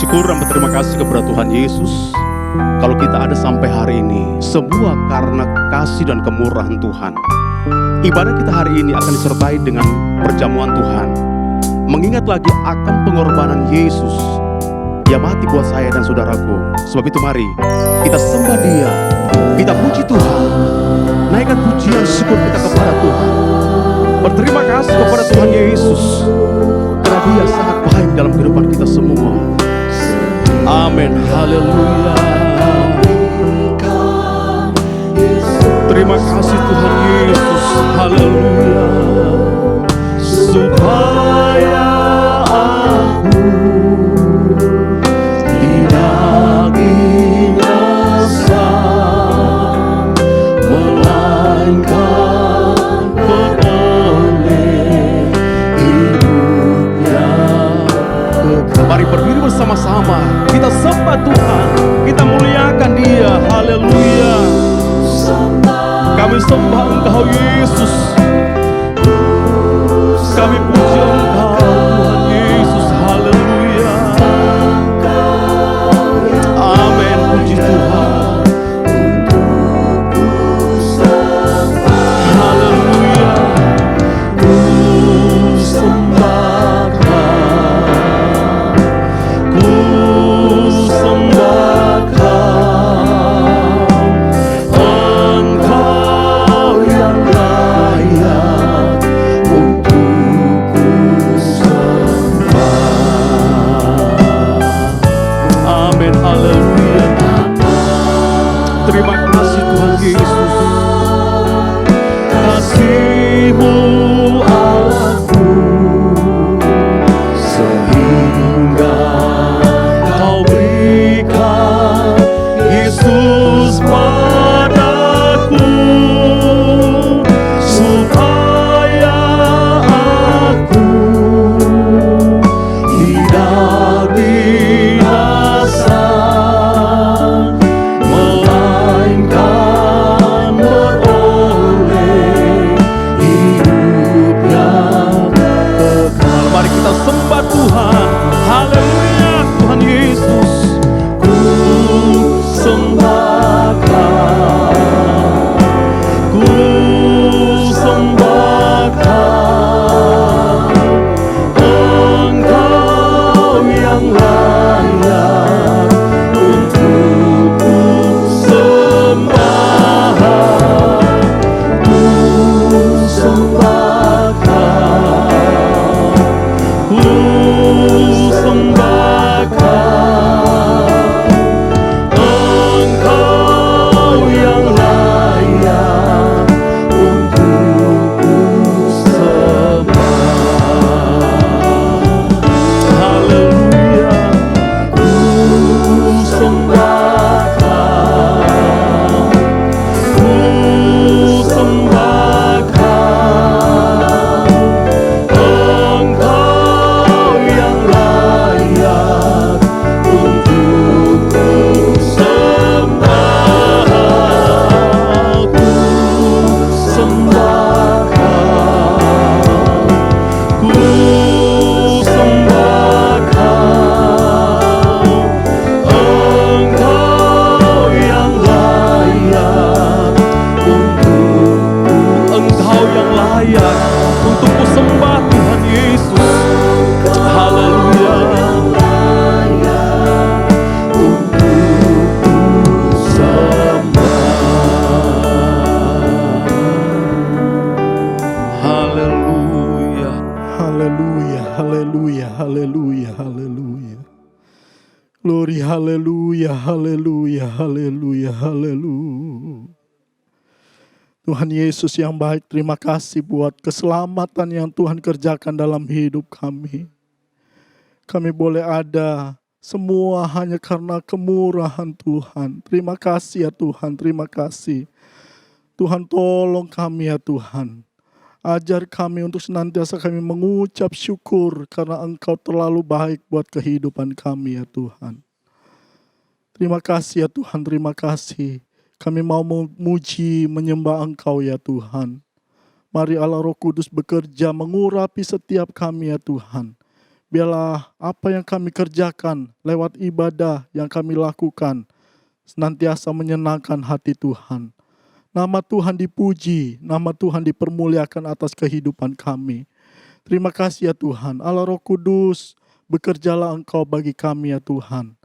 Syukur dan berterima kasih kepada Tuhan Yesus. Kalau kita ada sampai hari ini, semua karena kasih dan kemurahan Tuhan. Ibadah kita hari ini akan disertai dengan perjamuan Tuhan, mengingat lagi akan pengorbanan Yesus yang mati buat saya dan saudaraku. Sebab itu mari kita sembah Dia, kita puji Tuhan, naikkan pujian syukur kita kepada Tuhan. Berterima kasih kepada Tuhan Yesus, karena Dia sangat baik dalam kehidupan kita semua. Amin, haleluya. Terima kasih Tuhan Yesus, haleluya. Supaya aku tidak binasa, melainkan beroleh hidup yang kekal. Mari berdiri bersama-sama, kita sembah Tuhan, kita muliakan Dia, haleluya. Kami sembah Engkau Yesus, kami puji Engkau Tuhan Yesus, haleluya. Amin, puji Tuhan, haleluya. Ku sembahkan, ku sembahkan Engkau yang layak untuk ku sembah. Amin, haleluya. Terima kasih Tuhan Yesus, kasih-Mu Allahku, sehingga Kau berikan Yesus padaku, supaya aku tidak binasa, melainkan beroleh hidup yang kekal. Mari kita sembah Tuhan, haleluya. Tuhan Yesus, ku sembahkan, ku sembahkan Engkau yang layak untuk ku sembah. Ku sembahkan, ku sembahkan Engkau yang layak untuk ku sembah. Haleluya. Ku sembahkan, ku sembahkan Engkau yang layak untuk ku sembah. Ku sembahkan, ku sembahkan Engkau yang layak untuk Engkau yang layak untuk ku sembah Tuhan Yesus, haleluya. Haleluya. Haleluya, haleluya, haleluya, haleluya. Glory, haleluya, haleluya, haleluya, haleluya. Tuhan Yesus yang baik, terima kasih buat keselamatan yang Tuhan kerjakan dalam hidup kami. Kami boleh ada semua hanya karena kemurahan Tuhan. Terima kasih ya Tuhan, terima kasih. Tuhan tolong kami ya Tuhan. Ajar kami untuk senantiasa kami mengucap syukur karena Engkau terlalu baik buat kehidupan kami ya Tuhan. Terima kasih ya Tuhan, terima kasih. Kami mau memuji, menyembah Engkau ya Tuhan. Mari Allah Roh Kudus bekerja mengurapi setiap kami ya Tuhan. Biarlah apa yang kami kerjakan lewat ibadah yang kami lakukan senantiasa menyenangkan hati Tuhan. Nama Tuhan dipuji, nama Tuhan dipermuliakan atas kehidupan kami. Terima kasih ya Tuhan. Allah Roh Kudus, bekerjalah Engkau bagi kami ya Tuhan.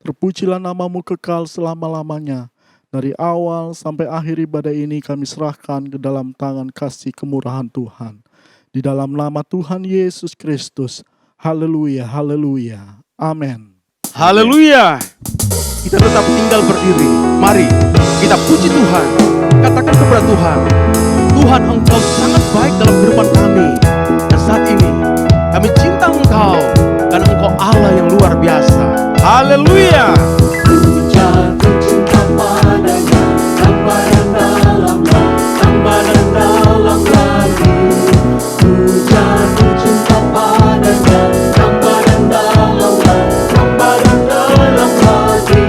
Terpujilah namamu kekal selama-lamanya. Dari awal sampai akhir ibadah ini kami serahkan ke dalam tangan kasih kemurahan Tuhan. Di dalam nama Tuhan Yesus Kristus. Haleluya, haleluya. Amin. Haleluya. Kita tetap tinggal berdiri. Mari kita puji Tuhan. Katakan kepada Tuhan, Tuhan Engkau sangat baik dalam kehidupan kami. Dan saat ini kami cinta Engkau, karena Engkau Allah yang luar biasa. Haleluya. Jatuh cinta padanya, gambaran dalam lagi. Ku jatuh cinta padanya, gambaran dalam lagi.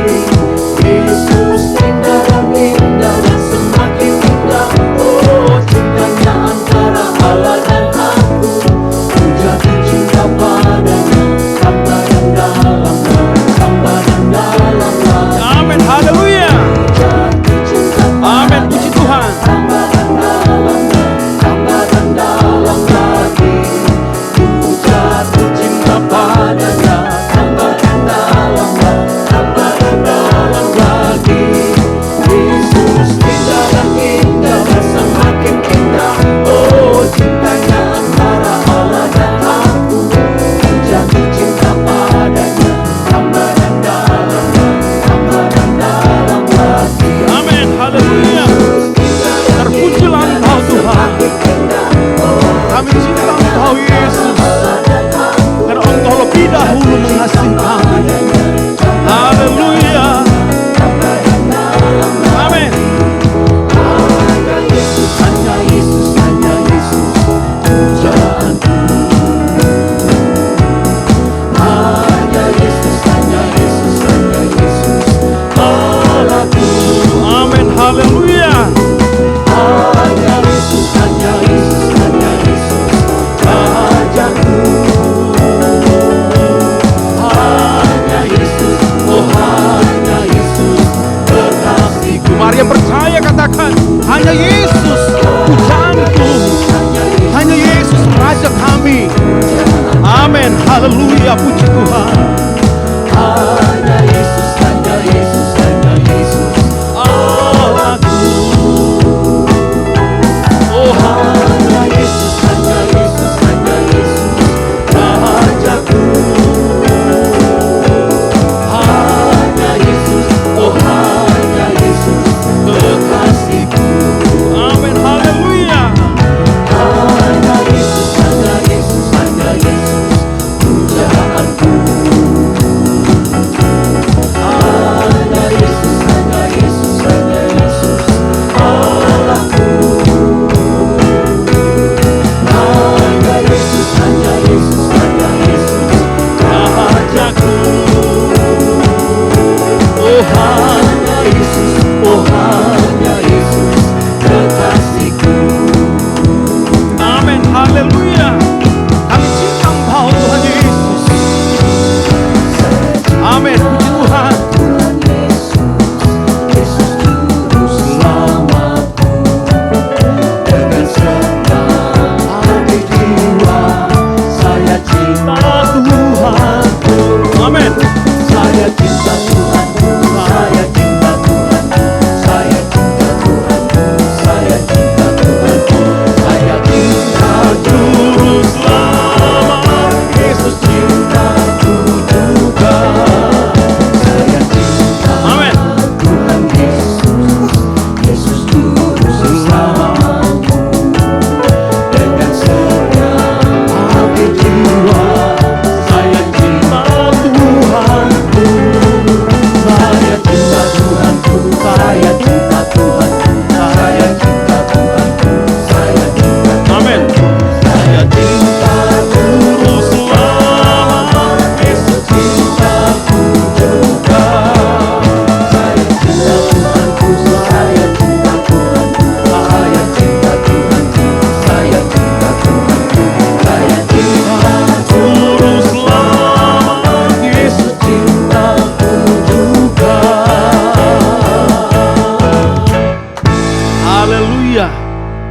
Yesus indah dan indah dan semakin indah. Oh, cintanya antara Allah dan aku. Ku jatuh cinta padanya, gambaran dalam lagi. Amin. Haleluya. Amin. Puji Tuhan. Amin. Haleluya. Terpujilah Engkau Tuhan. Kami cinta Engkau Yesus, karena Engkau lebih dahulu mengasihi kami. Haleluya. Amin. Hanya Yesus, pujaanku. Hanya Yesus, Allahku. Amin. Haleluya. Hanya Yesus, Rajaku. Hanya Yesus, oh hanya Yesus, kekasihku. Mari yang percaya katakan, hanya Yesus pujaanku, hanya Yesus Raja kami. Amin. Haleluya. Puji Tuhan. Hanya Yesus, Allahku. Oh, Hanya Yesus, Rajaku. Hanya Yesus, oh hanya Yesus, kekasihku. amin. Haleluya. Hanya Yesus, pujaanku.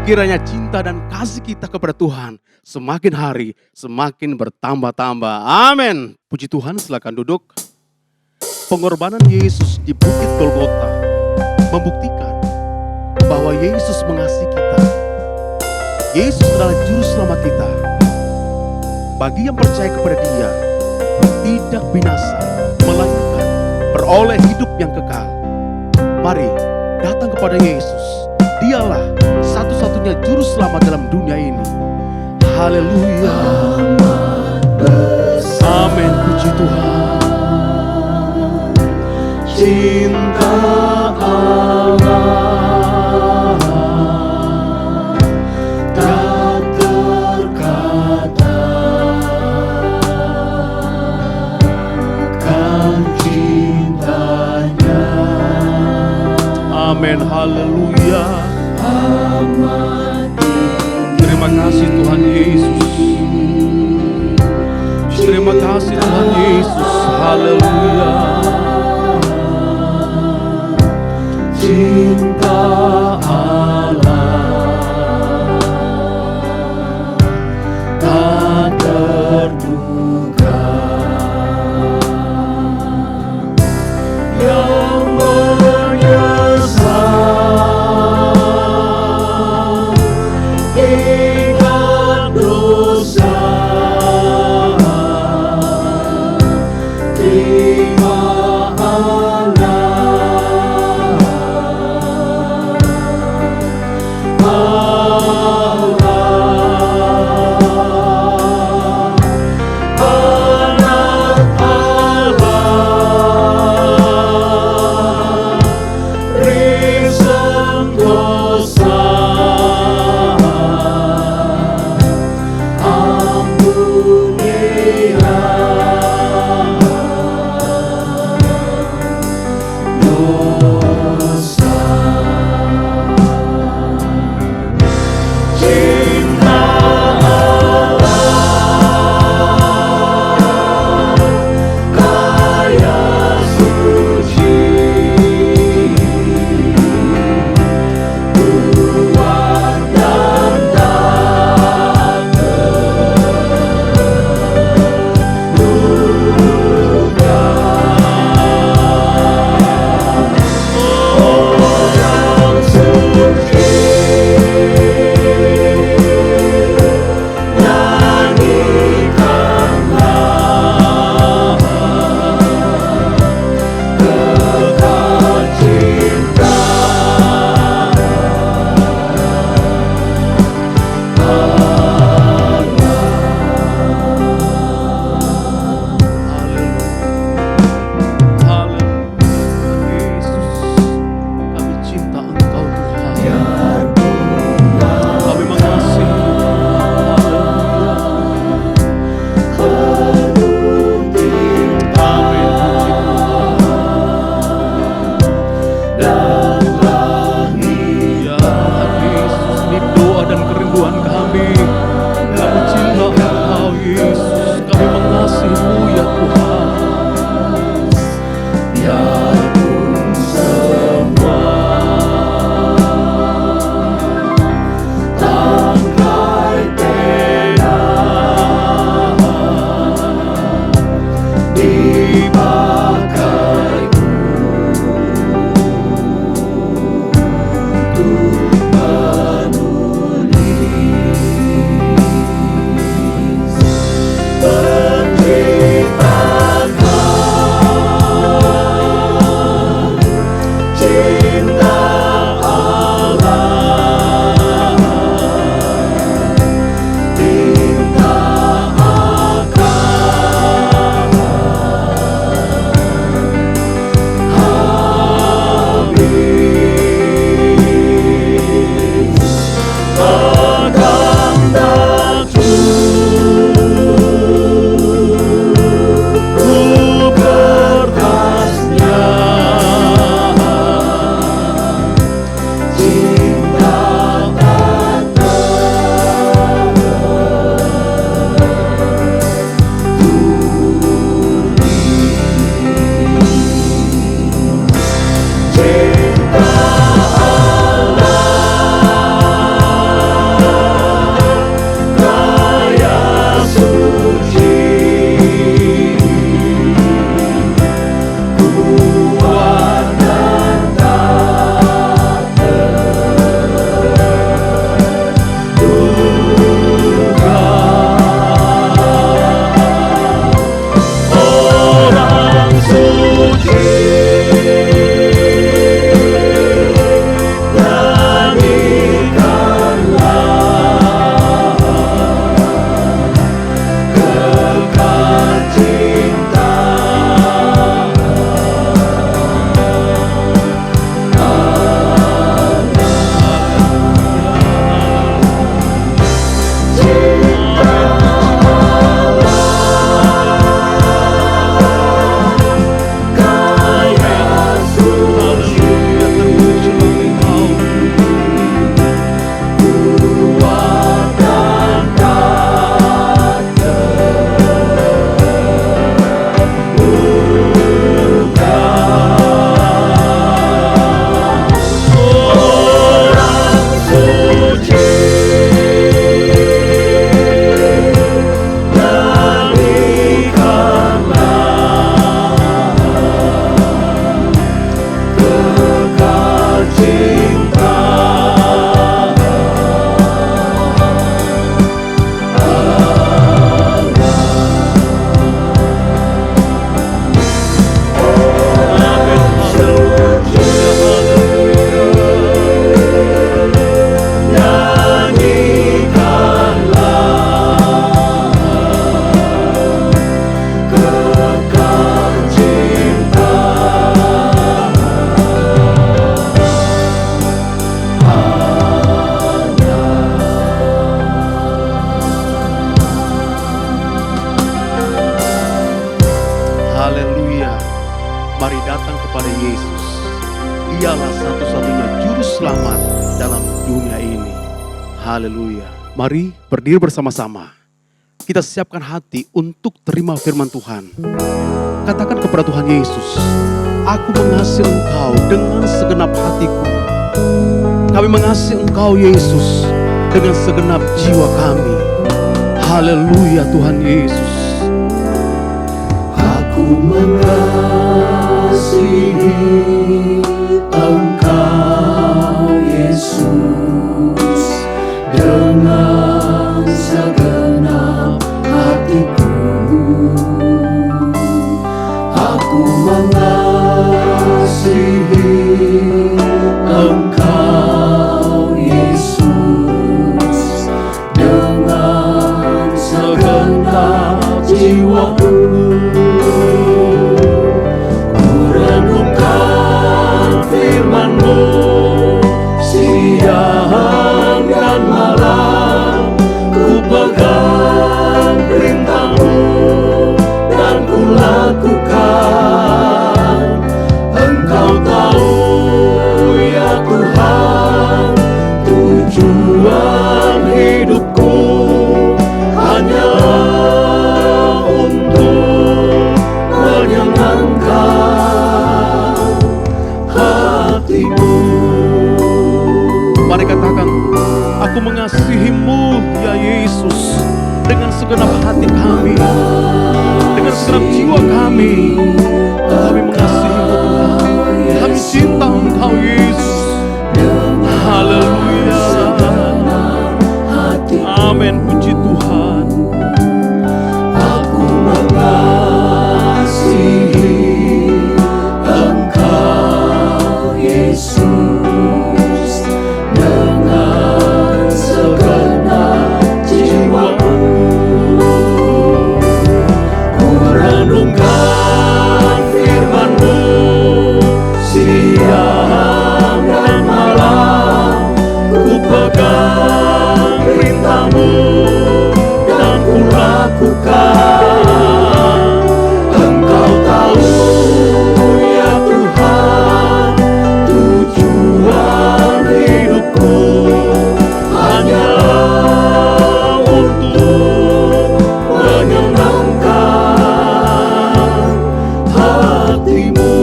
Kiranya cinta dan kasih kita kepada Tuhan semakin hari semakin bertambah-tambah. Amin. Puji Tuhan, silakan duduk. Pengorbanan Yesus di Bukit Golgota membuktikan bahwa Yesus mengasihi kita. Yesus adalah juru selamat kita. Bagi yang percaya kepada Dia, tidak binasa, melainkan beroleh hidup yang kekal. Mari datang kepada Yesus. Dialah satu-satunya juru selamat dalam dunia ini. Haleluya. Amin. Puji Tuhan. Cinta Allah tak terkata, kan cintanya. Amin. Haleluya. Terima kasih Tuhan Yesus. Terima kasih Tuhan Yesus. Haleluya. Cinta Allah tak terduga, yang menyesal ingat dosa, terima selamat dalam dunia ini. Haleluya. Mari berdiri bersama-sama. Kita siapkan hati untuk terima firman Tuhan. Katakan kepada Tuhan Yesus, aku mengasihi Engkau dengan segenap hatiku. Kami mengasihi Engkau Yesus dengan segenap jiwa kami. Haleluya Tuhan Yesus. Aku mengasihi Engkau Yesus dengan segenap hatiku. Aku mengasihi Engkau Yesus dengan segenap jiwaku. Ku renungkan firman-Mu siang dan malam, ku pegang perintah-Mu dan ku lakukan. Engkau tahu ya Tuhan, tujuan hidupku hanyalah untuk menyenangkan hati-Mu. Mari katakan, aku mengasihi-Mu ya Yesus dengan segenap hati kami, dengan segenap jiwa kami. Kami mengasihi-Mu Tuhan, kami cinta Engkau Yesus. Haleluya. Amin, puji Tuhan. Aku mengasihi Engkau Yesus dengan segenap jiwaku. Ku renungkan firman-Mu siang dan malam, ku pegang perintah-Mu dan ku lakukan. Engkau tahu ya Tuhan, tujuan hidupku hanyalah untuk menyenangkan hati-Mu.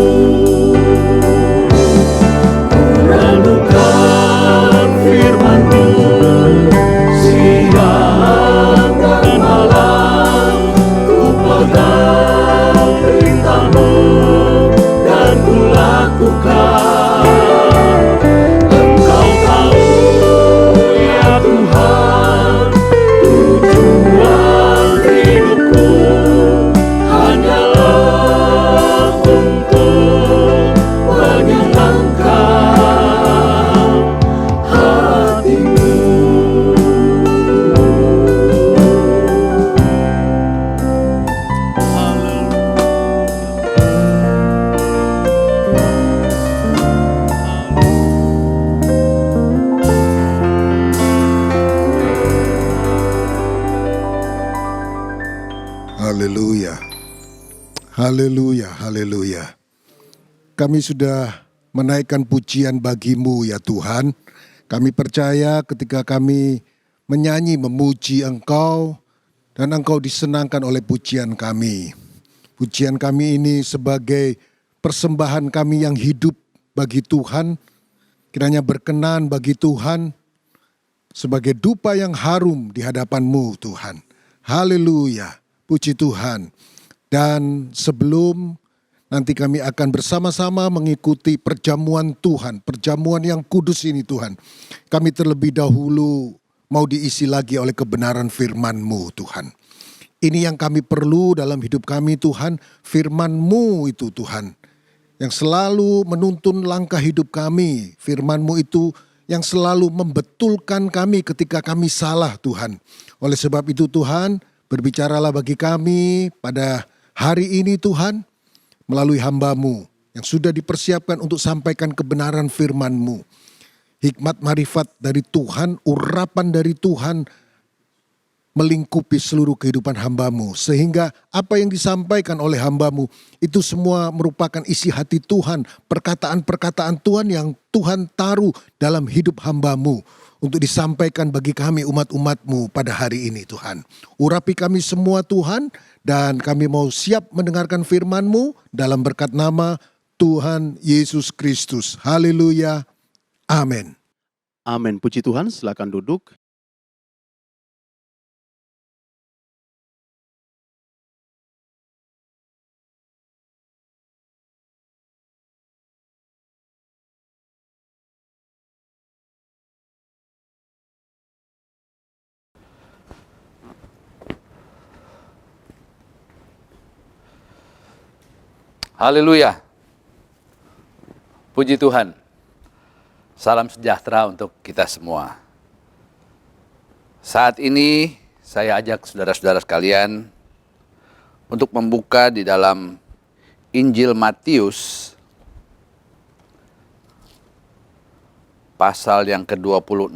Ku renungkan firman-Mu siang dan malam, ku pegang perintah-Mu dan ku lakukan. Engkau tahu ya Tuhan, tujuan hidupku hanyalah untuk menyenangkan hati-Mu. Haleluya. Haleluya, haleluya. Kami sudah menaikkan pujian bagi-Mu ya Tuhan. Kami percaya ketika kami menyanyi memuji Engkau dan Engkau disenangkan oleh pujian kami. Pujian kami ini sebagai persembahan kami yang hidup bagi Tuhan, kiranya berkenan bagi Tuhan, sebagai dupa yang harum di hadapan-Mu Tuhan. Haleluya, puji Tuhan. Dan sebelum nanti kami akan bersama-sama mengikuti perjamuan Tuhan, perjamuan yang kudus ini Tuhan. Kami terlebih dahulu mau diisi lagi oleh kebenaran firman-Mu Tuhan. Ini yang kami perlu dalam hidup kami Tuhan, firman-Mu itu Tuhan. Yang selalu menuntun langkah hidup kami, firman-Mu itu yang selalu membetulkan kami ketika kami salah Tuhan. Oleh sebab itu Tuhan, berbicaralah bagi kami pada hari ini Tuhan, melalui hamba-Mu yang sudah dipersiapkan untuk sampaikan kebenaran firman-Mu. Hikmat marifat dari Tuhan, urapan dari Tuhan melingkupi seluruh kehidupan hamba-Mu. Sehingga apa yang disampaikan oleh hamba-Mu itu semua merupakan isi hati Tuhan, perkataan-perkataan Tuhan yang Tuhan taruh dalam hidup hamba-Mu untuk disampaikan bagi kami umat-umat-Mu pada hari ini Tuhan. Urapi kami semua Tuhan, dan kami mau siap mendengarkan firman-Mu dalam berkat nama Tuhan Yesus Kristus. Haleluya. Amin. Amin. Puji Tuhan, silakan duduk. Haleluya. Puji Tuhan. Salam sejahtera untuk kita semua. Saat ini saya ajak saudara-saudara sekalian untuk membuka di dalam Injil Matius pasal yang ke-26.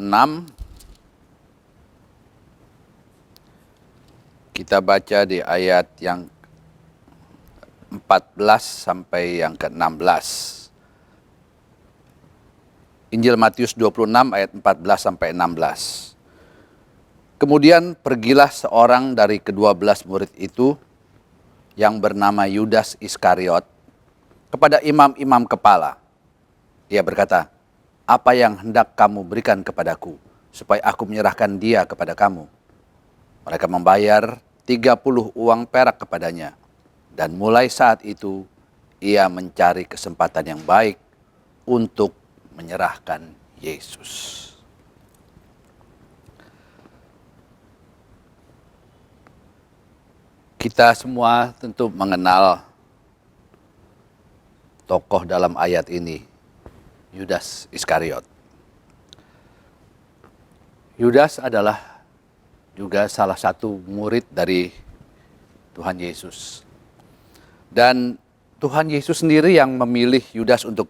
Kita baca di ayat yang 14 sampai yang ke-16. Injil Matius 26 ayat 14 sampai 16. Kemudian pergilah seorang dari ke-12 murid itu yang bernama Yudas Iskariot kepada imam-imam kepala. Ia berkata, "Apa yang hendak kamu berikan kepadaku supaya aku menyerahkan dia kepada kamu?" Mereka membayar 30 uang perak kepadanya. Dan mulai saat itu, ia mencari kesempatan yang baik untuk menyerahkan Yesus. Kita semua tentu mengenal tokoh dalam ayat ini, Yudas Iskariot. Yudas adalah juga salah satu murid dari Tuhan Yesus. Dan Tuhan Yesus sendiri yang memilih Yudas untuk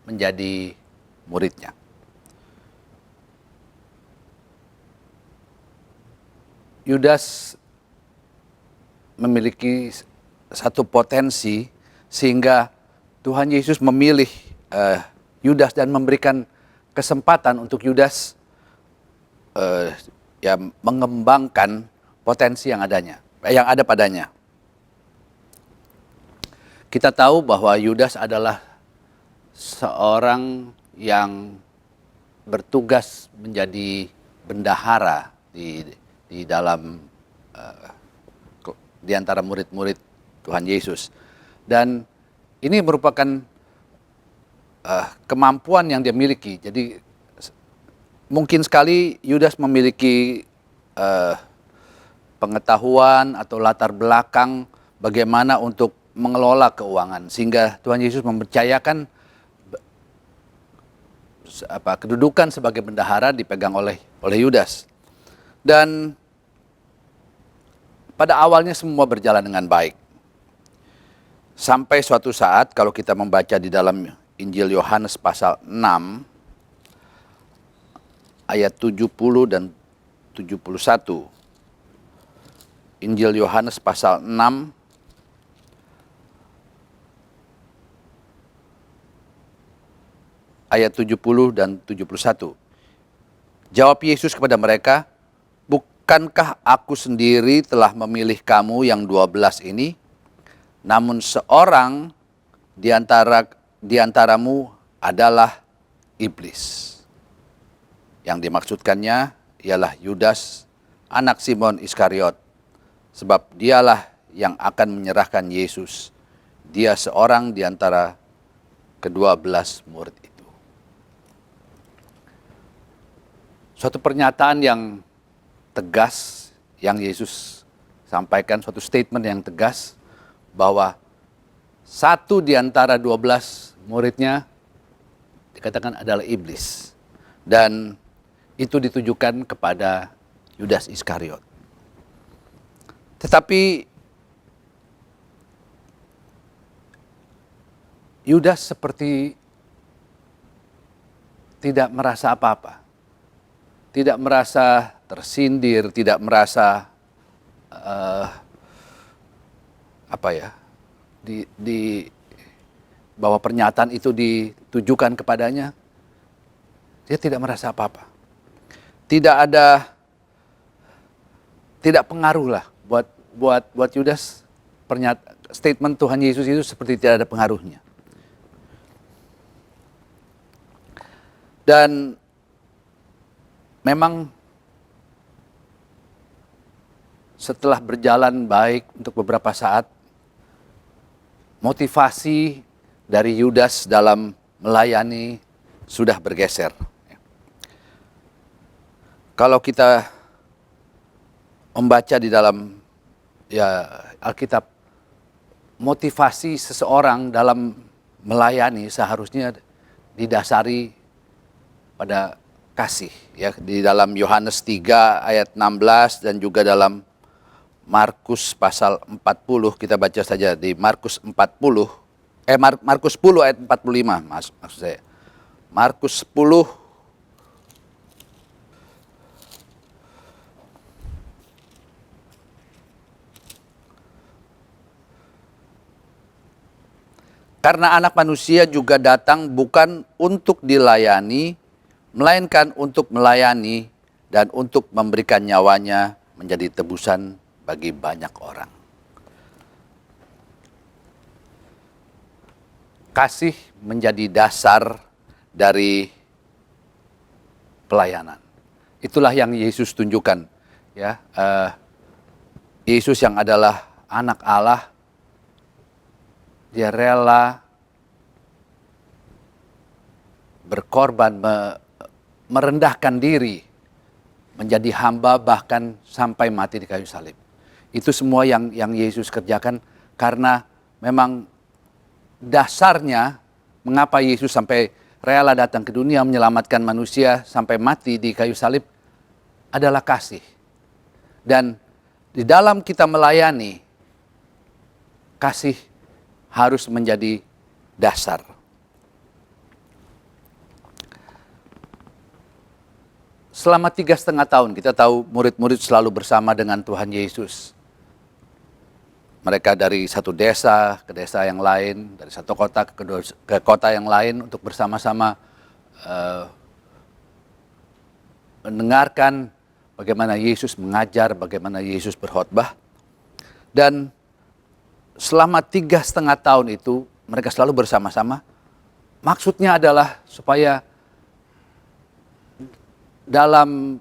menjadi muridnya. Yudas memiliki satu potensi sehingga Tuhan Yesus memilih Yudas dan memberikan kesempatan untuk Yudas mengembangkan potensi yang ada padanya. Kita tahu bahwa Yudas adalah seorang yang bertugas menjadi bendahara di dalam di antara murid-murid Tuhan Yesus. Dan ini merupakan kemampuan yang dia miliki. Jadi mungkin sekali Yudas memiliki pengetahuan atau latar belakang bagaimana untuk mengelola keuangan, sehingga Tuhan Yesus mempercayakan kedudukan sebagai bendahara dipegang oleh Yudas. Dan pada awalnya semua berjalan dengan baik. Sampai suatu saat kalau kita membaca di dalam Injil Yohanes pasal 6 ayat 70 dan 71. Injil Yohanes pasal 6 ayat 70 dan 71. Jawab Yesus kepada mereka, "Bukankah aku sendiri telah memilih kamu yang 12 ini? Namun seorang di antaramu adalah iblis." Yang dimaksudkannya ialah Yudas, anak Simon Iskariot, sebab dialah yang akan menyerahkan Yesus. Dia seorang di antara ke-12 murid itu. Suatu pernyataan yang tegas yang Yesus sampaikan, suatu statement yang tegas bahwa satu di antara 12 muridnya dikatakan adalah iblis. Dan itu ditujukan kepada Yudas Iskariot. Tetapi Yudas seperti tidak merasa apa-apa. Tidak merasa tersindir, tidak merasa di bahwa pernyataan itu ditujukan kepadanya, dia tidak merasa apa-apa. Tidak pengaruh lah buat Yudas. Statement Tuhan Yesus itu seperti tidak ada pengaruhnya. Dan memang setelah berjalan baik untuk beberapa saat, motivasi dari Yudas dalam melayani sudah bergeser. Kalau kita membaca di dalam Alkitab, motivasi seseorang dalam melayani seharusnya didasari pada kasih, ya. Di dalam Yohanes 3 ayat 16 dan juga dalam Markus pasal 40, kita baca saja di Markus 10 ayat 45, maksud saya. Markus 10 Karena anak manusia juga datang bukan untuk dilayani, melainkan untuk melayani dan untuk memberikan nyawanya menjadi tebusan bagi banyak orang. Kasih menjadi dasar dari pelayanan. Itulah yang Yesus tunjukkan, ya. Yesus yang adalah anak Allah, dia rela berkorban, merendahkan diri, menjadi hamba bahkan sampai mati di kayu salib. Itu semua yang Yesus kerjakan karena memang dasarnya mengapa Yesus sampai rela datang ke dunia menyelamatkan manusia sampai mati di kayu salib adalah kasih. Dan di dalam kita melayani, kasih harus menjadi dasar. Selama 3,5 tahun kita tahu murid-murid selalu bersama dengan Tuhan Yesus. Mereka dari satu desa ke desa yang lain, dari satu kota ke kota yang lain untuk bersama-sama mendengarkan bagaimana Yesus mengajar, bagaimana Yesus berkhotbah. Dan selama 3,5 tahun itu mereka selalu bersama-sama. Maksudnya adalah supaya dalam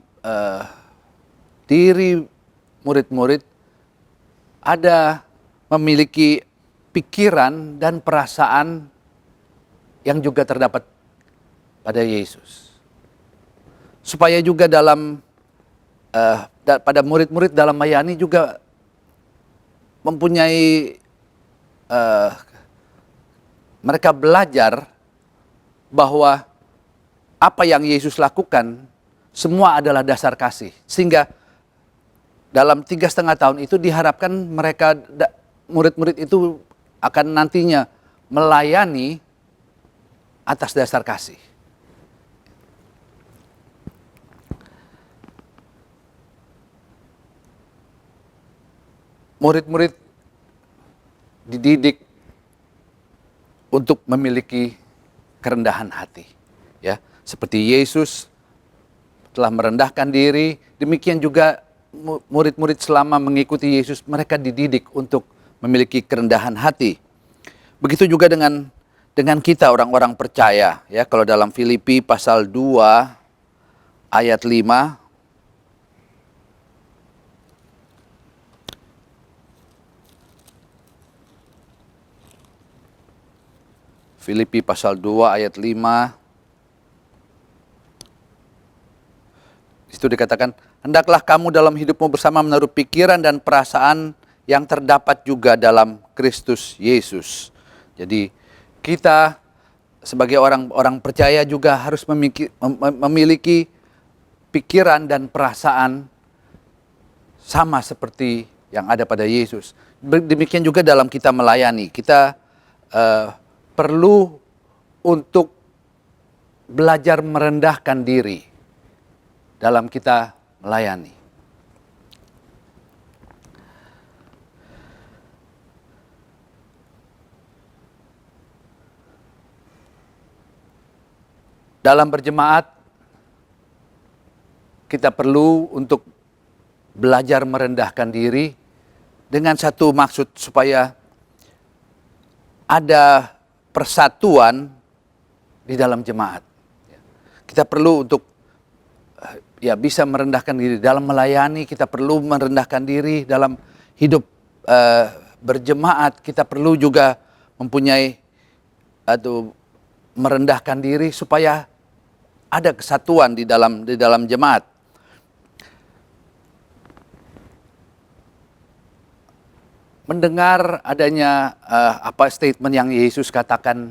diri murid-murid ada memiliki pikiran dan perasaan yang juga terdapat pada Yesus. Supaya juga dalam pada murid-murid dalam melayani juga mempunyai mereka belajar bahwa apa yang Yesus lakukan semua adalah dasar kasih. Sehingga dalam 3,5 tahun itu diharapkan mereka, murid-murid itu akan nantinya melayani atas dasar kasih. Murid-murid dididik untuk memiliki kerendahan hati, ya. Seperti Yesus telah merendahkan diri, demikian juga murid-murid selama mengikuti Yesus, mereka dididik untuk memiliki kerendahan hati. Begitu juga dengan kita orang-orang percaya, ya. Kalau dalam Filipi pasal 2 ayat 5, Filipi pasal 2 ayat 5, itu dikatakan, hendaklah kamu dalam hidupmu bersama menaruh pikiran dan perasaan yang terdapat juga dalam Kristus Yesus. Jadi kita sebagai orang percaya juga harus memiliki pikiran dan perasaan sama seperti yang ada pada Yesus. Demikian juga dalam kita melayani, kita perlu untuk belajar merendahkan diri dalam kita melayani. Dalam berjemaat, kita perlu untuk belajar merendahkan diri dengan satu maksud supaya ada persatuan di dalam jemaat. Kita perlu untuk bisa merendahkan diri dalam melayani, kita perlu merendahkan diri dalam hidup berjemaat, kita perlu juga mempunyai atau merendahkan diri supaya ada kesatuan di dalam jemaat. Mendengar adanya statement yang Yesus katakan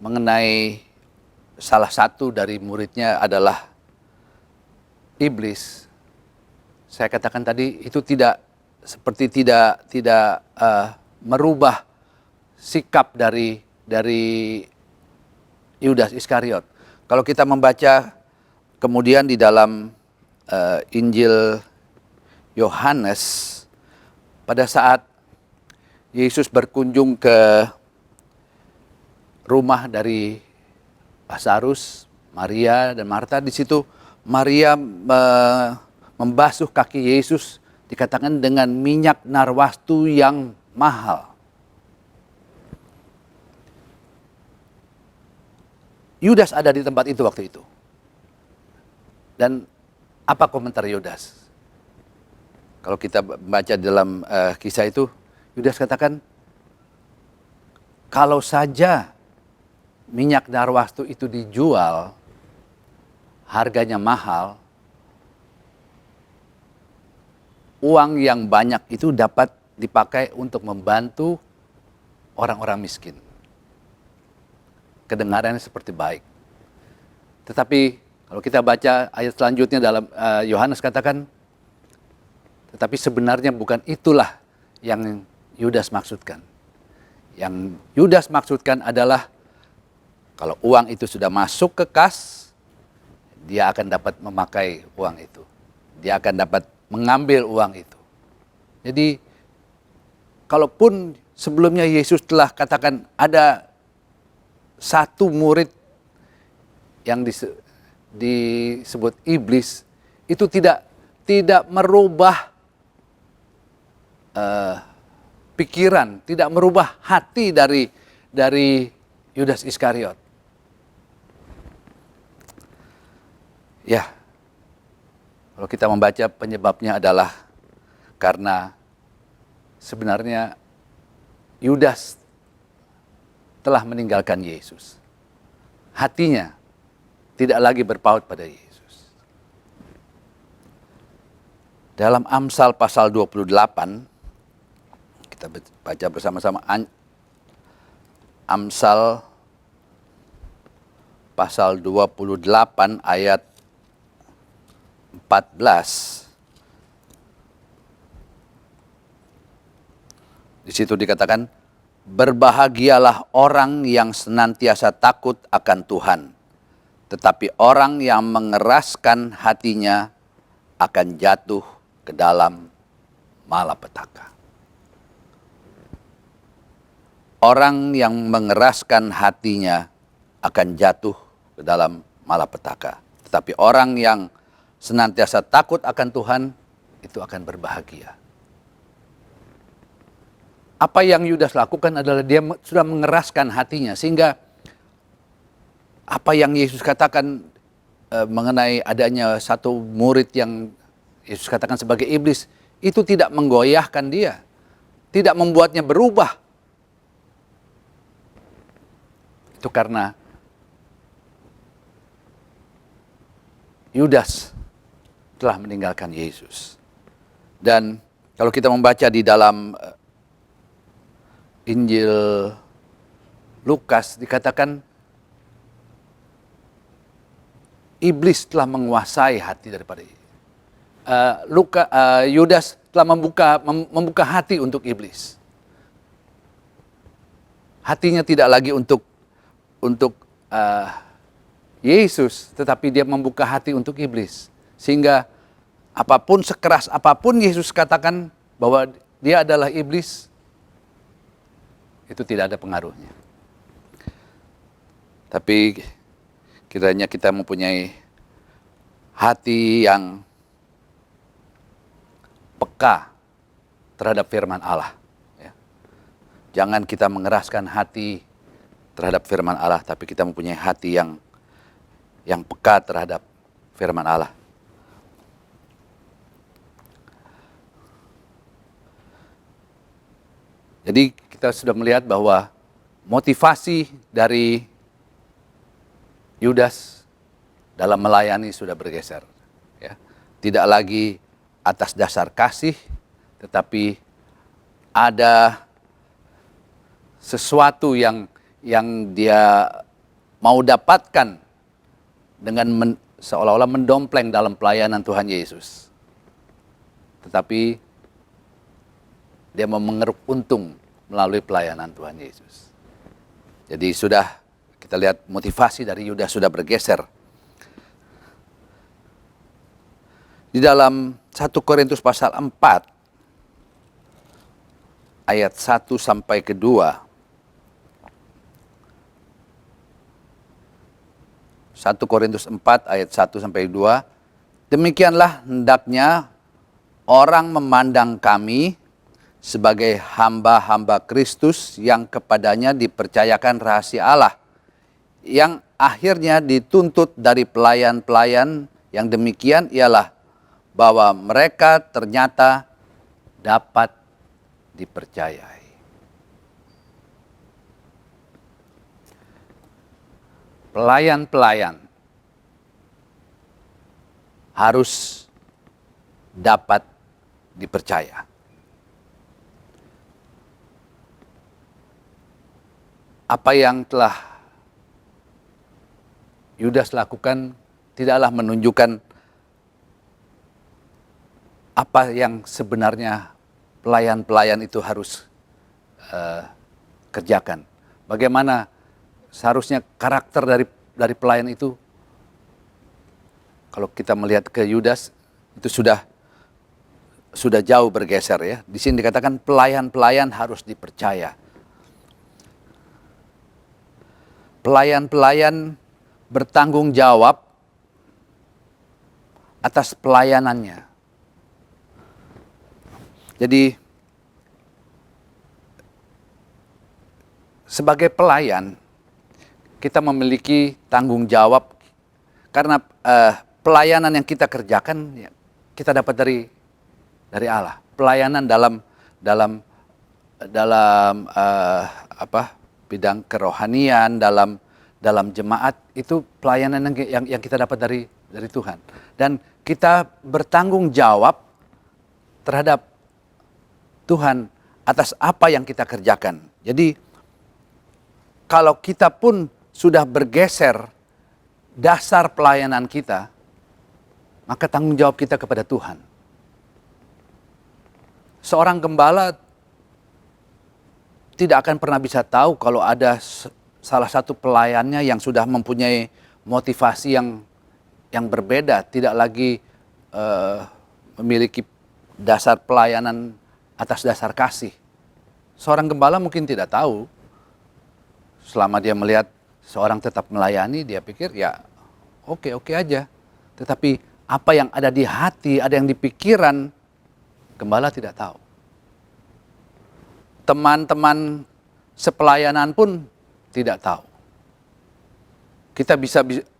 mengenai salah satu dari muridnya adalah iblis. Saya katakan tadi itu tidak merubah sikap dari Yudas Iskariot. Kalau kita membaca kemudian di dalam Injil Yohanes, pada saat Yesus berkunjung ke rumah dari Lazarus, Maria dan Marta, di situ Maria membasuh kaki Yesus, dikatakan dengan minyak narwastu yang mahal. Yudas ada di tempat itu waktu itu. Dan apa komentar Yudas? Kalau kita baca dalam kisah itu, Yudas katakan, kalau saja minyak narwastu itu dijual, harganya mahal, uang yang banyak itu dapat dipakai untuk membantu orang-orang miskin. Kedengarannya seperti baik. Tetapi kalau kita baca ayat selanjutnya dalam Yohanes katakan, tetapi sebenarnya bukan itulah yang Yudas maksudkan. Yang Yudas maksudkan adalah kalau uang itu sudah masuk ke kas, dia akan dapat memakai uang itu. Dia akan dapat mengambil uang itu. Jadi kalaupun sebelumnya Yesus telah katakan ada satu murid yang disebut iblis, itu tidak merubah pikiran, tidak merubah hati dari Yudas Iskariot. Ya, kalau kita membaca penyebabnya adalah karena sebenarnya Yudas telah meninggalkan Yesus. Hatinya tidak lagi berpaut pada Yesus. Dalam Amsal pasal 28, kita baca bersama-sama Amsal pasal 28 ayat 14. Di situ dikatakan, berbahagialah orang yang senantiasa takut akan Tuhan, tetapi orang yang mengeraskan hatinya akan jatuh ke dalam malapetaka. Orang yang mengeraskan hatinya akan jatuh ke dalam malapetaka. Tetapi orang yang senantiasa takut akan Tuhan, itu akan berbahagia. Apa yang Yudas lakukan adalah dia sudah mengeraskan hatinya, sehingga apa yang Yesus katakan mengenai adanya satu murid yang Yesus katakan sebagai iblis, itu tidak menggoyahkan dia, tidak membuatnya berubah. Itu karena Yudas telah meninggalkan Yesus. Dan kalau kita membaca di dalam Injil Lukas, dikatakan iblis telah menguasai hati daripada Yudas telah membuka hati untuk iblis. Hatinya tidak lagi untuk Yesus, tetapi dia membuka hati untuk iblis. Sehingga apapun, sekeras apapun Yesus katakan bahwa dia adalah iblis, itu tidak ada pengaruhnya. Tapi kiranya kita mempunyai hati yang peka terhadap firman Allah. Ya. Jangan kita mengeraskan hati terhadap firman Allah, tapi kita mempunyai hati yang peka terhadap firman Allah. Jadi kita sudah melihat bahwa motivasi dari Yudas dalam melayani sudah bergeser. Ya. Tidak lagi atas dasar kasih, tetapi ada sesuatu yang dia mau dapatkan dengan seolah-olah mendompleng dalam pelayanan Tuhan Yesus. Tetapi dia mau mengeruk untung melalui pelayanan Tuhan Yesus. Jadi sudah kita lihat motivasi dari Yudas sudah bergeser. Di dalam 1 Korintus pasal 4 ayat 1 sampai ke 2. 1 Korintus 4 ayat 1 sampai 2. Demikianlah hendaknya orang memandang kami sebagai hamba-hamba Kristus yang kepadanya dipercayakan rahasia Allah, yang akhirnya dituntut dari pelayan-pelayan yang demikian ialah bahwa mereka ternyata dapat dipercayai. Pelayan-pelayan harus dapat dipercaya. Apa yang telah Yudas lakukan tidaklah menunjukkan apa yang sebenarnya pelayan-pelayan itu harus kerjakan. Bagaimana seharusnya karakter dari pelayan itu. Kalau kita melihat ke Yudas, itu sudah jauh bergeser ya. Di sini dikatakan pelayan-pelayan harus dipercaya. Pelayan-pelayan bertanggung jawab atas pelayanannya. Jadi sebagai pelayan kita memiliki tanggung jawab karena pelayanan yang kita kerjakan ya, kita dapat dari Allah. Pelayanan dalam bidang kerohanian, dalam jemaat itu pelayanan yang kita dapat dari Tuhan. Dan kita bertanggung jawab terhadap Tuhan atas apa yang kita kerjakan. Jadi kalau kita pun sudah bergeser dasar pelayanan kita, maka tanggung jawab kita kepada Tuhan. Seorang gembala tidak akan pernah bisa tahu kalau ada salah satu pelayannya yang sudah mempunyai motivasi yang berbeda, tidak lagi memiliki dasar pelayanan atas dasar kasih. Seorang gembala mungkin tidak tahu. Selama dia melihat seorang tetap melayani, dia pikir ya oke aja. Tetapi apa yang ada di hati, ada yang di pikiran, gembala tidak tahu. Teman-teman sepelayanan pun tidak tahu.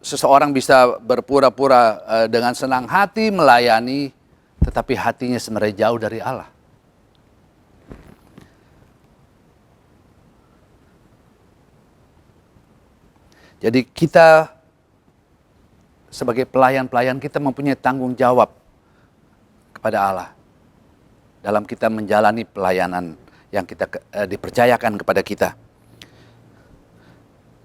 Seseorang bisa berpura-pura dengan senang hati melayani, tetapi hatinya sebenarnya jauh dari Allah. Jadi kita sebagai pelayan-pelayan kita mempunyai tanggung jawab kepada Allah dalam kita menjalani pelayanan yang kita dipercayakan kepada kita.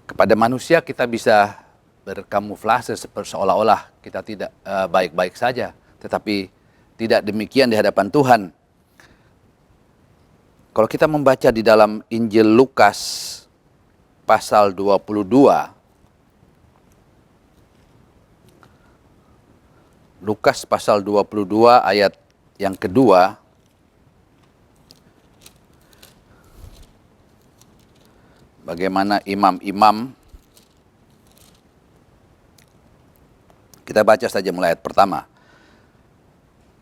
Kepada manusia kita bisa berkamuflase seolah-olah kita tidak baik-baik saja, tetapi tidak demikian di hadapan Tuhan. Kalau kita membaca di dalam Injil Lukas pasal 22, Lukas pasal 22 ayat yang kedua. Bagaimana imam-imam, kita baca saja mulai ayat pertama.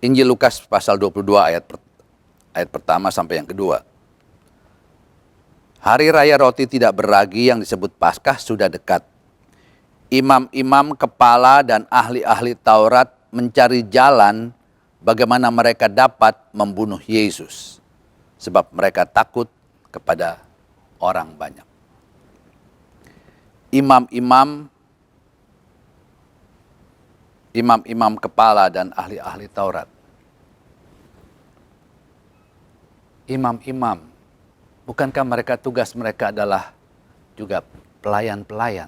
Injil Lukas pasal 22 ayat pertama sampai yang kedua. Hari raya roti tidak beragi yang disebut Paskah sudah dekat. Imam-imam kepala dan ahli-ahli Taurat mencari jalan bagaimana mereka dapat membunuh Yesus. Sebab mereka takut kepada orang banyak. Imam-imam kepala dan ahli-ahli Taurat. Imam-imam, bukankah tugas mereka adalah juga pelayan-pelayan?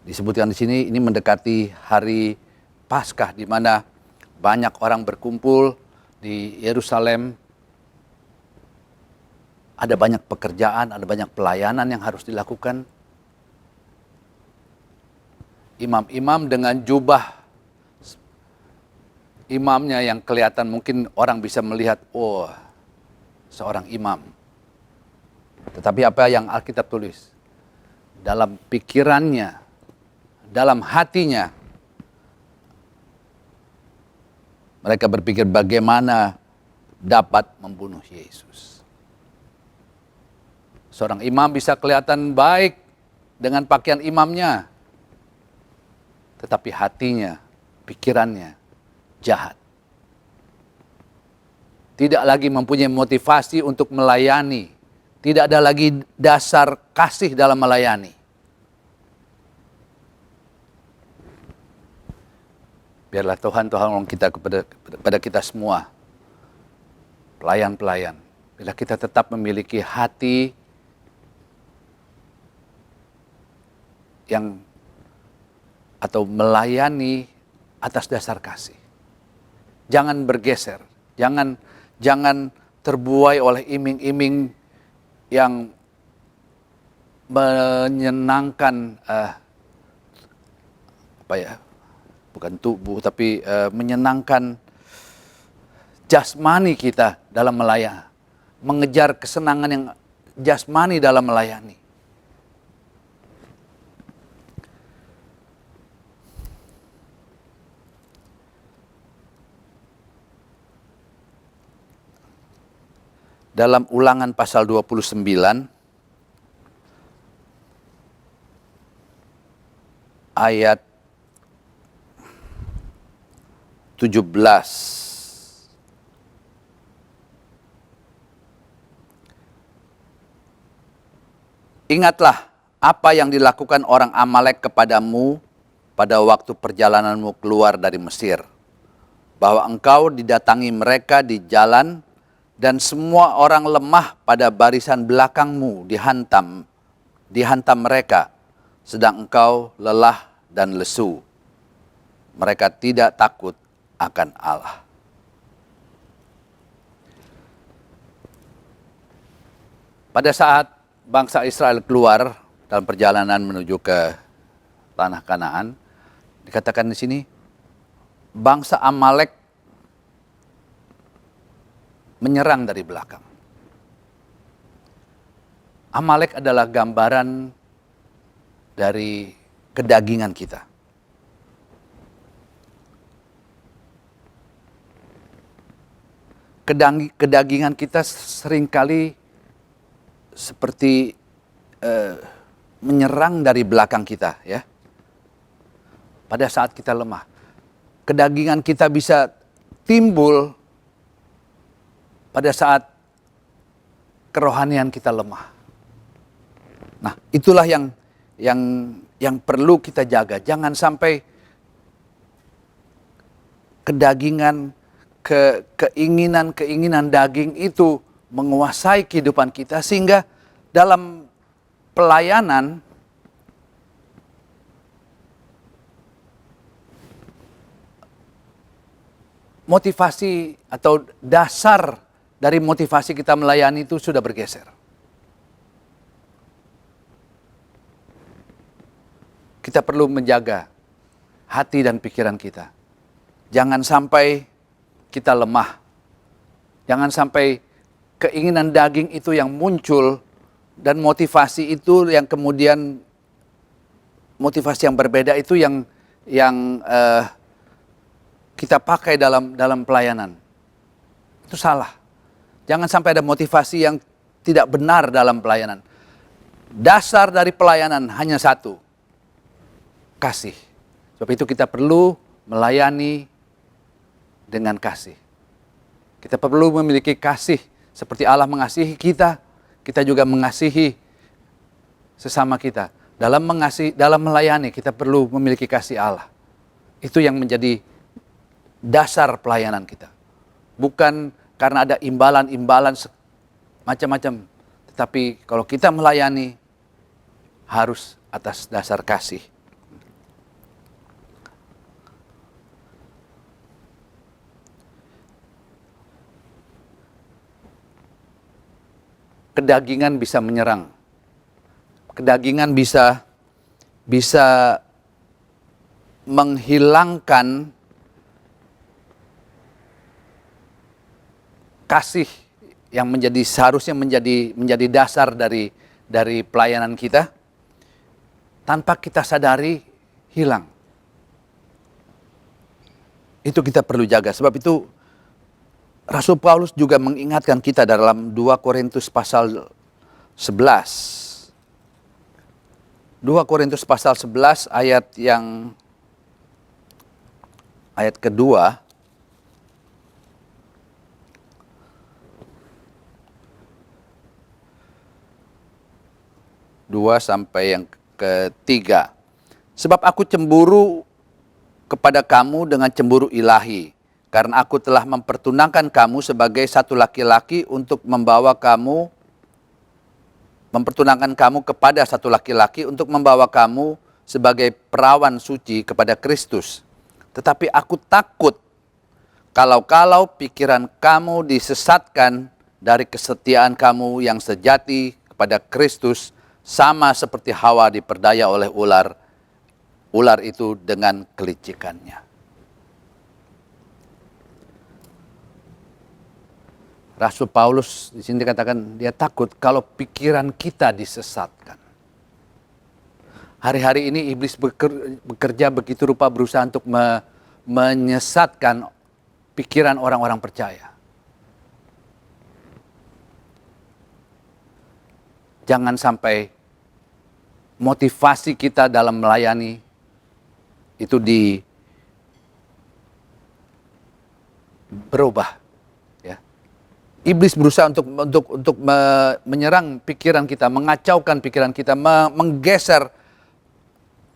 Disebutkan di sini ini mendekati hari Paskah di mana banyak orang berkumpul di Yerusalem. Ada banyak pekerjaan, ada banyak pelayanan yang harus dilakukan. Imam-imam dengan jubah imamnya yang kelihatan mungkin orang bisa melihat, oh, seorang imam. Tetapi apa yang Alkitab tulis? Dalam pikirannya, dalam hatinya, mereka berpikir bagaimana dapat membunuh Yesus. Seorang imam bisa kelihatan baik dengan pakaian imamnya, tetapi hatinya, pikirannya jahat. Tidak lagi mempunyai motivasi untuk melayani. Tidak ada lagi dasar kasih dalam melayani. Biarlah Tuhan tolong kita kepada kita semua, pelayan-pelayan. Bila kita tetap memiliki hati yang atau melayani atas dasar kasih. Jangan bergeser, jangan terbuai oleh iming-iming yang menyenangkan bukan tubuh tapi menyenangkan jasmani kita dalam melayani, mengejar kesenangan yang jasmani dalam melayani. Dalam Ulangan pasal 29 ayat 17. Ingatlah apa yang dilakukan orang Amalek kepadamu pada waktu perjalananmu keluar dari Mesir, bahwa engkau didatangi mereka di jalan dan semua orang lemah pada barisan belakangmu dihantam mereka, sedang engkau lelah dan lesu. Mereka tidak takut akan Allah. Pada saat bangsa Israel keluar dalam perjalanan menuju ke tanah Kanaan, dikatakan di sini, bangsa Amalek menyerang dari belakang. Amalek adalah gambaran dari kedagingan kita. Kedagingan kita seringkali seperti menyerang dari belakang kita, ya. Pada saat kita lemah, kedagingan kita bisa timbul pada saat kerohanian kita lemah. Nah, itulah yang perlu kita jaga. Jangan sampai kedagingan, keinginan daging itu menguasai kehidupan kita, sehingga dalam pelayanan motivasi atau dasar dari motivasi kita melayani itu sudah bergeser. Kita perlu menjaga hati dan pikiran kita. Jangan sampai kita lemah. Jangan sampai keinginan daging itu yang muncul dan motivasi itu yang kemudian motivasi yang berbeda itu yang kita pakai dalam pelayanan. Itu salah. Jangan sampai ada motivasi yang tidak benar dalam pelayanan. Dasar dari pelayanan hanya satu, kasih. Sebab itu kita perlu melayani dengan kasih. Kita perlu memiliki kasih seperti Allah mengasihi kita, kita juga mengasihi sesama kita. Dalam melayani kita perlu memiliki kasih Allah. Itu yang menjadi dasar pelayanan kita. Bukan karena ada imbalan-imbalan macam-macam, tetapi kalau kita melayani harus atas dasar kasih. Kedagingan bisa menyerang. Kedagingan bisa menghilangkan kasih yang seharusnya menjadi dasar dari pelayanan kita, tanpa kita sadari hilang. Itu kita perlu jaga. Sebab itu Rasul Paulus juga mengingatkan kita dalam 2 Korintus pasal 11. 2 Korintus pasal 11 ayat kedua. 2 sampai yang ketiga. Sebab aku cemburu kepada kamu dengan cemburu ilahi, karena aku telah mempertunangkan kamu sebagai satu laki-laki untuk mempertunangkan kamu kepada satu laki-laki untuk membawa kamu sebagai perawan suci kepada Kristus. Tetapi aku takut kalau pikiran kamu disesatkan dari kesetiaan kamu yang sejati kepada Kristus, sama seperti Hawa diperdaya oleh ular itu dengan kelicikannya. Rasul Paulus di sini dikatakan dia takut kalau pikiran kita disesatkan. Hari-hari ini iblis bekerja begitu rupa berusaha untuk menyesatkan pikiran orang-orang percaya. Jangan sampai motivasi kita dalam melayani itu berubah. Ya. Iblis berusaha untuk menyerang pikiran kita, mengacaukan pikiran kita, menggeser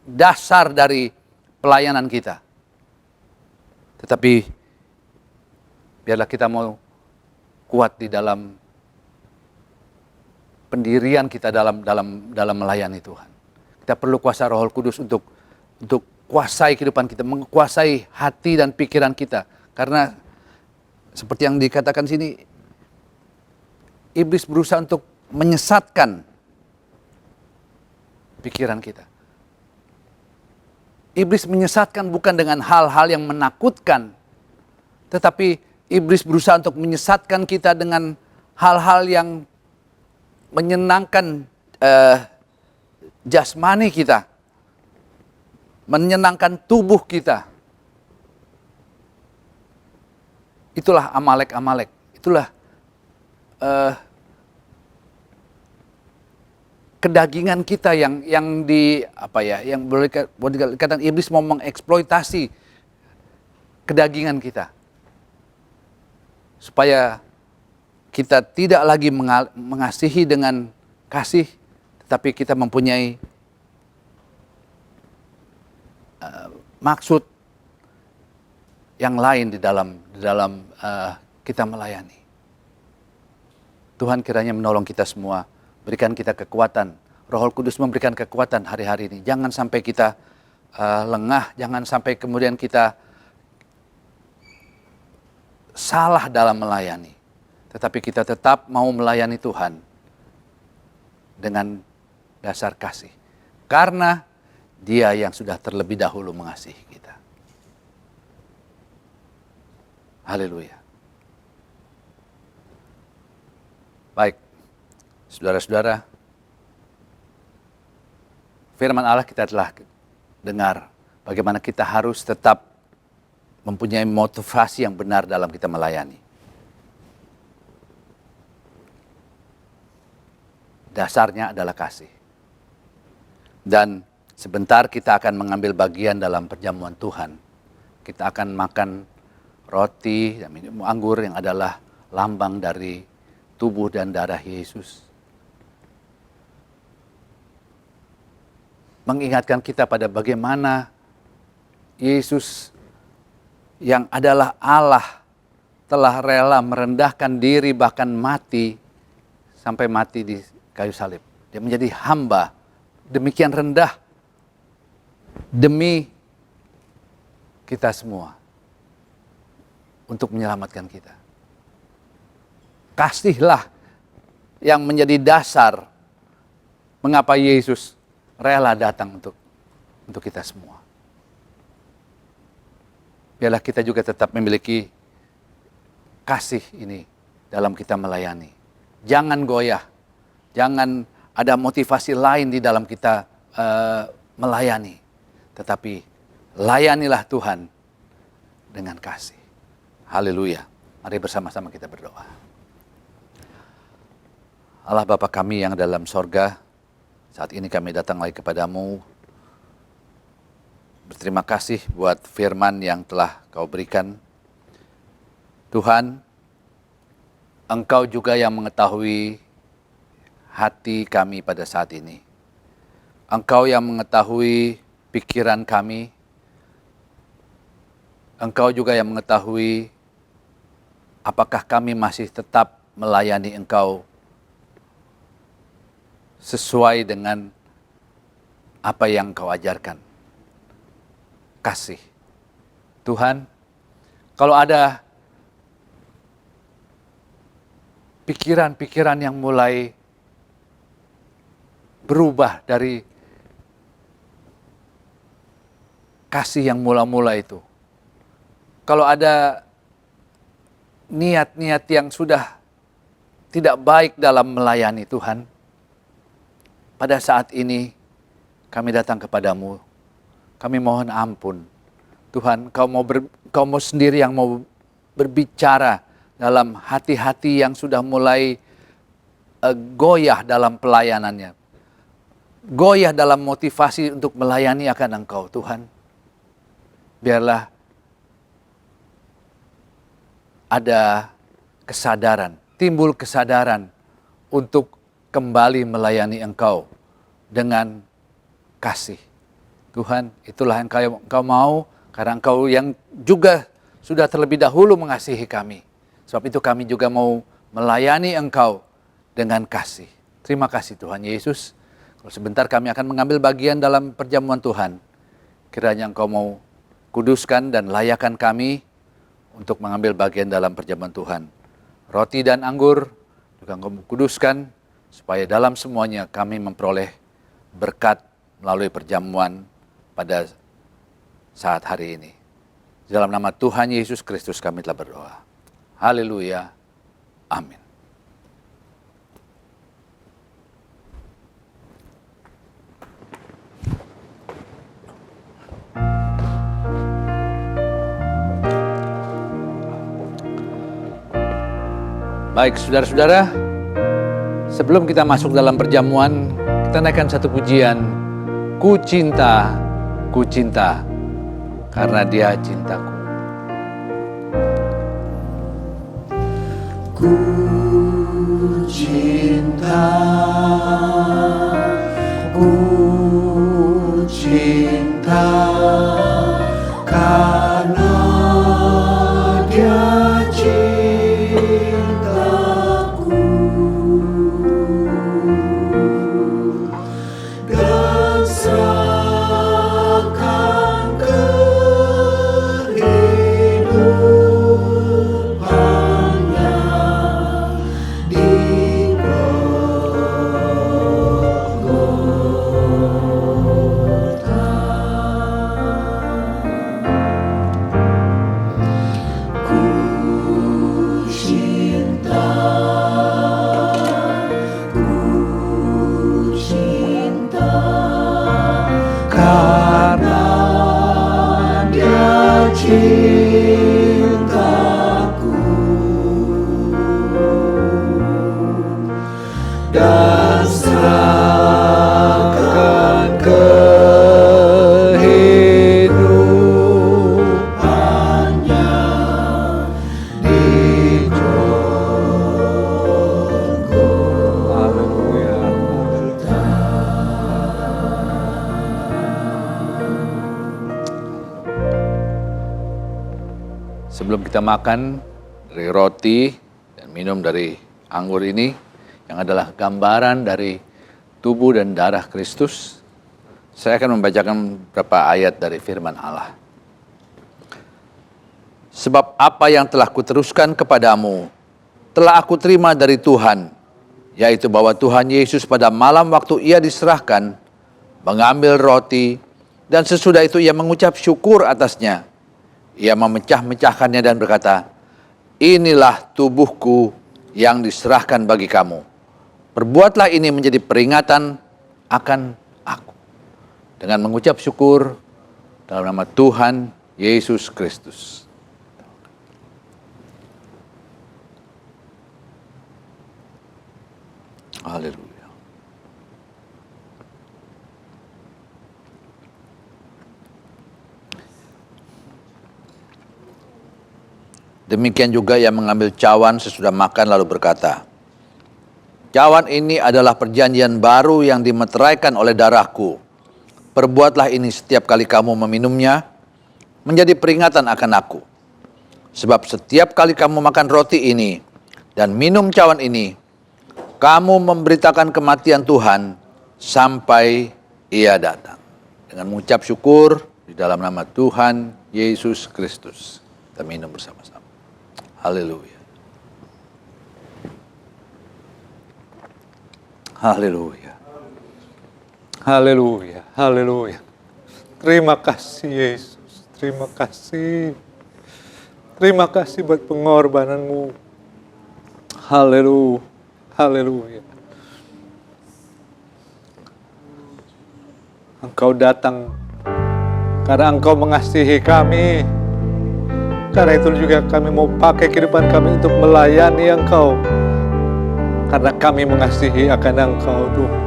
dasar dari pelayanan kita. Tetapi biarlah kita mau kuat di dalam pendirian kita dalam melayani Tuhan. Kita perlu kuasa Roh Kudus untuk kuasai kehidupan kita, menguasai hati dan pikiran kita. Karena seperti yang dikatakan sini, iblis berusaha untuk menyesatkan pikiran kita. Iblis menyesatkan bukan dengan hal-hal yang menakutkan, tetapi iblis berusaha untuk menyesatkan kita dengan hal-hal yang menyenangkan jasmani kita, menyenangkan tubuh kita. Itulah Amalek. Itulah kedagingan kita yang boleh dikatakan iblis mau mengeksploitasi kedagingan kita supaya kita tidak lagi mengasihi dengan kasih, tetapi kita mempunyai maksud yang lain di dalam kita melayani. Tuhan kiranya menolong kita semua, berikan kita kekuatan. Roh Kudus memberikan kekuatan hari-hari ini. Jangan sampai kita lengah, jangan sampai kemudian kita salah dalam melayani. Tetapi kita tetap mau melayani Tuhan dengan dasar kasih. Karena Dia yang sudah terlebih dahulu mengasihi kita. Haleluya. Baik, saudara-saudara, firman Allah kita telah dengar bagaimana kita harus tetap mempunyai motivasi yang benar dalam kita melayani. Dasarnya adalah kasih. Dan sebentar kita akan mengambil bagian dalam perjamuan Tuhan. Kita akan makan roti dan minum anggur yang adalah lambang dari tubuh dan darah Yesus. Mengingatkan kita pada bagaimana Yesus yang adalah Allah telah rela merendahkan diri bahkan mati sampai mati di kayu salib. Dia menjadi hamba demikian rendah demi kita semua untuk menyelamatkan kita. Kasihlah yang menjadi dasar mengapa Yesus rela datang untuk kita semua. Biarlah kita juga tetap memiliki kasih ini dalam kita melayani. Jangan goyah, jangan ada motivasi lain di dalam kita melayani. Tetapi layanilah Tuhan dengan kasih. Haleluya. Mari bersama-sama kita berdoa. Allah Bapa kami yang dalam sorga, saat ini kami datang lagi kepadamu. Berterima kasih buat firman yang telah Kau berikan. Tuhan, Engkau juga yang mengetahui hati kami pada saat ini. Engkau yang mengetahui pikiran kami. Engkau juga yang mengetahui apakah kami masih tetap melayani Engkau sesuai dengan apa yang Kau ajarkan. Kasih. Tuhan, kalau ada pikiran-pikiran yang mulai berubah dari kasih yang mula-mula itu. Kalau ada niat-niat yang sudah tidak baik dalam melayani Tuhan, pada saat ini kami datang kepadamu. Kami mohon ampun. Tuhan, Kau mau sendiri yang mau berbicara dalam hati-hati yang sudah mulai goyah dalam pelayanannya. Goyah dalam motivasi untuk melayani akan Engkau, Tuhan. Biarlah ada kesadaran, timbul kesadaran untuk kembali melayani Engkau dengan kasih. Tuhan, itulah yang Engkau mau, karena Engkau yang juga sudah terlebih dahulu mengasihi kami. Sebab itu kami juga mau melayani Engkau dengan kasih. Terima kasih Tuhan Yesus. Kalau sebentar kami akan mengambil bagian dalam perjamuan Tuhan. Kiranya Engkau mau kuduskan dan layakan kami untuk mengambil bagian dalam perjamuan Tuhan. Roti dan anggur juga Engkau mau kuduskan, supaya dalam semuanya kami memperoleh berkat melalui perjamuan pada saat hari ini. Dalam nama Tuhan Yesus Kristus kami telah berdoa. Haleluya. Amin. Baik, saudara-saudara, sebelum kita masuk dalam perjamuan, kita naikkan satu pujian. Ku cinta, karena Dia cintaku. Ku cinta, karena Dia cintaku, dan serahkan kehidupannya di cintaku dan serahkan kehidupannya di Haleluya. Sebelum kita makan dari roti dan minum dari anggur ini, yang adalah gambaran dari tubuh dan darah Kristus, saya akan membacakan beberapa ayat dari firman Allah. Sebab apa yang telah kuteruskan kepadamu, telah aku terima dari Tuhan, yaitu bahwa Tuhan Yesus pada malam waktu ia diserahkan, mengambil roti, dan sesudah itu ia mengucap syukur atasnya. Ia memecah-mecahkannya dan berkata, inilah tubuhku yang diserahkan bagi kamu. Perbuatlah ini menjadi peringatan akan aku. Dengan mengucap syukur dalam nama Tuhan Yesus Kristus. Haleluya. Demikian juga ia mengambil cawan sesudah makan lalu berkata, cawan ini adalah perjanjian baru yang dimeteraikan oleh darahku. Perbuatlah ini setiap kali kamu meminumnya, menjadi peringatan akan aku. Sebab setiap kali kamu makan roti ini dan minum cawan ini, kamu memberitakan kematian Tuhan sampai ia datang. Dengan mengucap syukur di dalam nama Tuhan Yesus Kristus, kita minum bersama-sama. Haleluya. Haleluya. Haleluya. Haleluya. Terima kasih Yesus. Terima kasih. Terima kasih buat pengorbananmu. Haleluya. Haleluya. Engkau datang karena Engkau mengasihi kami. Karena itu juga kami mau pakai kehidupan kami untuk melayani Engkau. Karena kami mengasihi akan Engkau Tuhan.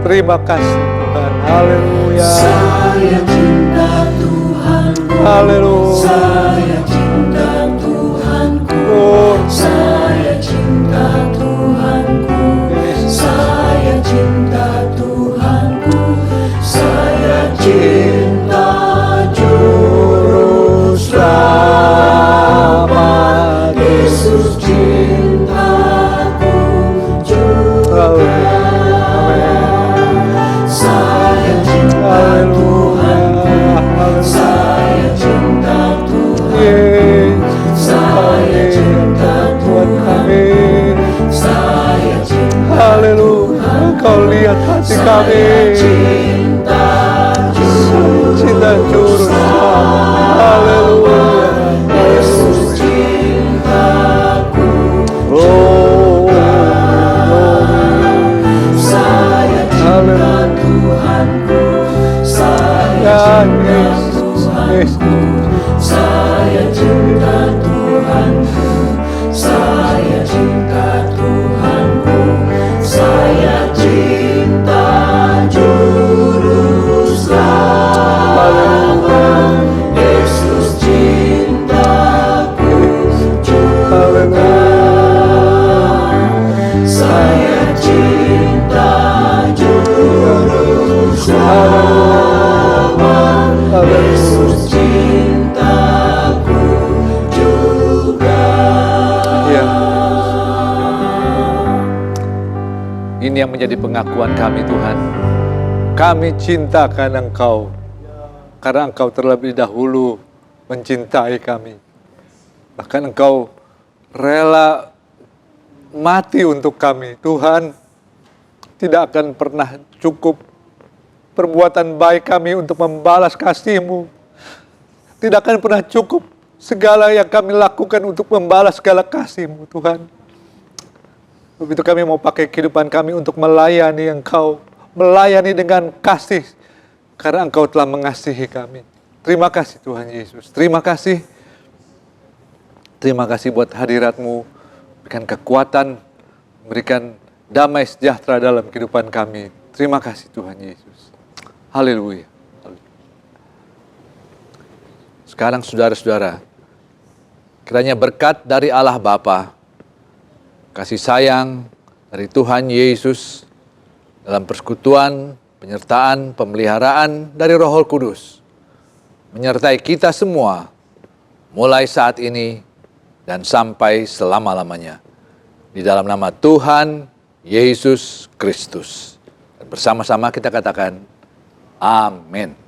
Terima kasih Tuhan. Haleluya. Saya cinta Tuhanku. Haleluya. Saya cinta Tuhanku. Saya cinta Tuhanku. Saya cinta Tuhanku. Saya cinta Juru Selamat. Yesus cintaku juga. Saya cinta Tuhanku. Saya cinta Tuhan. Saya cinta Tuhan. Saya cinta Haleluya. Engkau lihat hati kami. cinta Cinta Juru Selamat. Haleluya. Yesus cintaku. Oh, Saya cinta Tuhanku. Saya ya cinta Yesus, Tuhanku. Saya cinta Tuhanku. Saya cinta Tuhanku. Saya cinta Juru Selamat. Yesus cintaku juga. Saya cinta Juru Selamat. Yesus cintaku juga. Ya. Ini yang menjadi pengakuan kami Tuhan. Kami cintakan Engkau. Karena Engkau terlebih dahulu mencintai kami. Bahkan Engkau rela mati untuk kami. Tuhan, tidak akan pernah cukup perbuatan baik kami untuk membalas kasih-Mu. Tidak akan pernah cukup segala yang kami lakukan untuk membalas segala kasih-Mu, Tuhan. Begitu kami mau pakai kehidupan kami untuk melayani Engkau. Melayani dengan kasih. Karena Engkau telah mengasihi kami. Terima kasih Tuhan Yesus. Terima kasih. Terima kasih buat hadirat-Mu. Berikan kekuatan, berikan damai sejahtera dalam kehidupan kami. Terima kasih Tuhan Yesus. Haleluya. Sekarang saudara-saudara, kiranya berkat dari Allah Bapa, kasih sayang dari Tuhan Yesus, dalam persekutuan, penyertaan, pemeliharaan dari Roh Kudus, menyertai kita semua, mulai saat ini dan sampai selama-lamanya. Di dalam nama Tuhan Yesus Kristus. Dan bersama-sama kita katakan, amin.